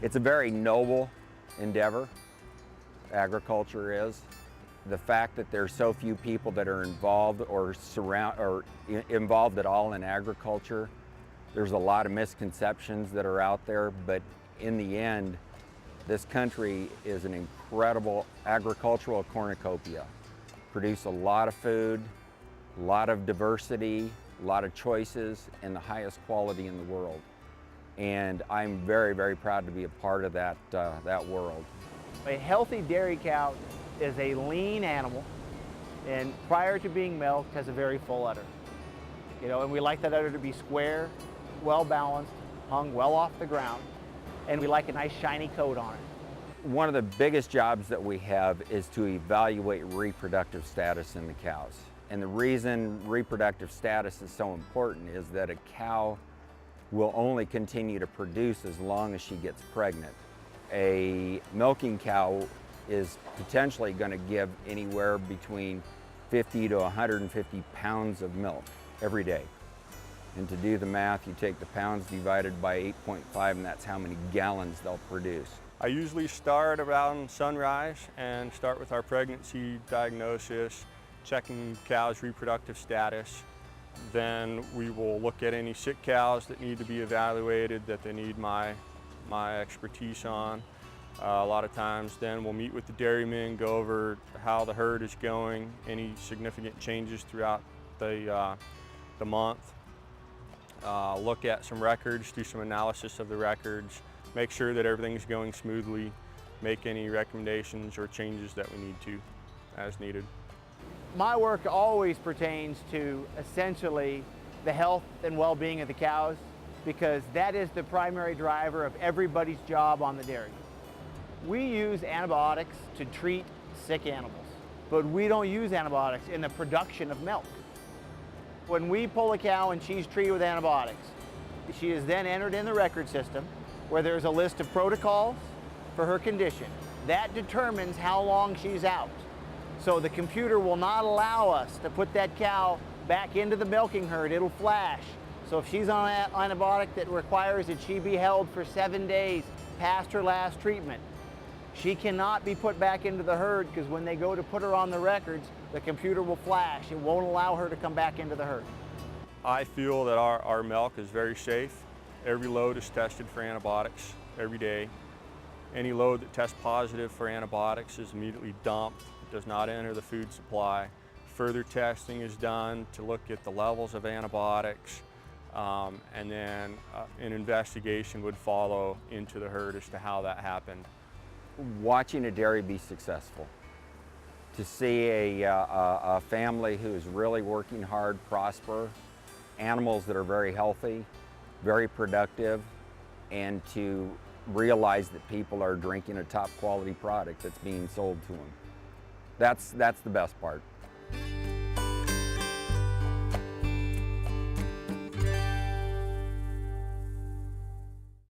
It's a very noble endeavor, agriculture is. The fact that there's so few people that are involved or involved at all in agriculture, there's a lot of misconceptions that are out there, but in the end, this country is an incredible agricultural cornucopia. Produce a lot of food, a lot of diversity, a lot of choices, and the highest quality in the world. And I'm very, very proud to be a part of that world. A healthy dairy cow is a lean animal, and prior to being milked has a very full udder. And we like that udder to be square, well balanced, hung well off the ground, and we like a nice shiny coat on it. One of the biggest jobs that we have is to evaluate reproductive status in the cows. And the reason reproductive status is so important is that a cow will only continue to produce as long as she gets pregnant. A milking cow is potentially going to give anywhere between 50 to 150 pounds of milk every day. And to do the math, you take the pounds divided by 8.5, and that's how many gallons they'll produce. I usually start around sunrise and start with our pregnancy diagnosis, checking cows' reproductive status. Then we will look at any sick cows that need to be evaluated, that they need my expertise on. A lot of times then we'll meet with the dairymen, go over how the herd is going, any significant changes throughout the month. Look at some records, do some analysis of the records, make sure that everything's going smoothly, make any recommendations or changes that we need to as needed. My work always pertains to essentially the health and well-being of the cows, because that is the primary driver of everybody's job on the dairy. We use antibiotics to treat sick animals, but we don't use antibiotics in the production of milk. When we pull a cow and she's treated with antibiotics, she is then entered in the record system where there's a list of protocols for her condition. That determines how long she's out. So the computer will not allow us to put that cow back into the milking herd. It'll flash. So if she's on an antibiotic that requires that she be held for 7 days past her last treatment, she cannot be put back into the herd, because when they go to put her on the records, the computer will flash. It won't allow her to come back into the herd. I feel that our milk is very safe. Every load is tested for antibiotics every day. Any load that tests positive for antibiotics is immediately dumped. It does not enter the food supply. Further testing is done to look at the levels of antibiotics, and then an investigation would follow into the herd as to how that happened. Watching a dairy be successful, to see a family who is really working hard prosper, animals that are very healthy, very productive, and to realize that people are drinking a top quality product that's being sold to them. That's the best part.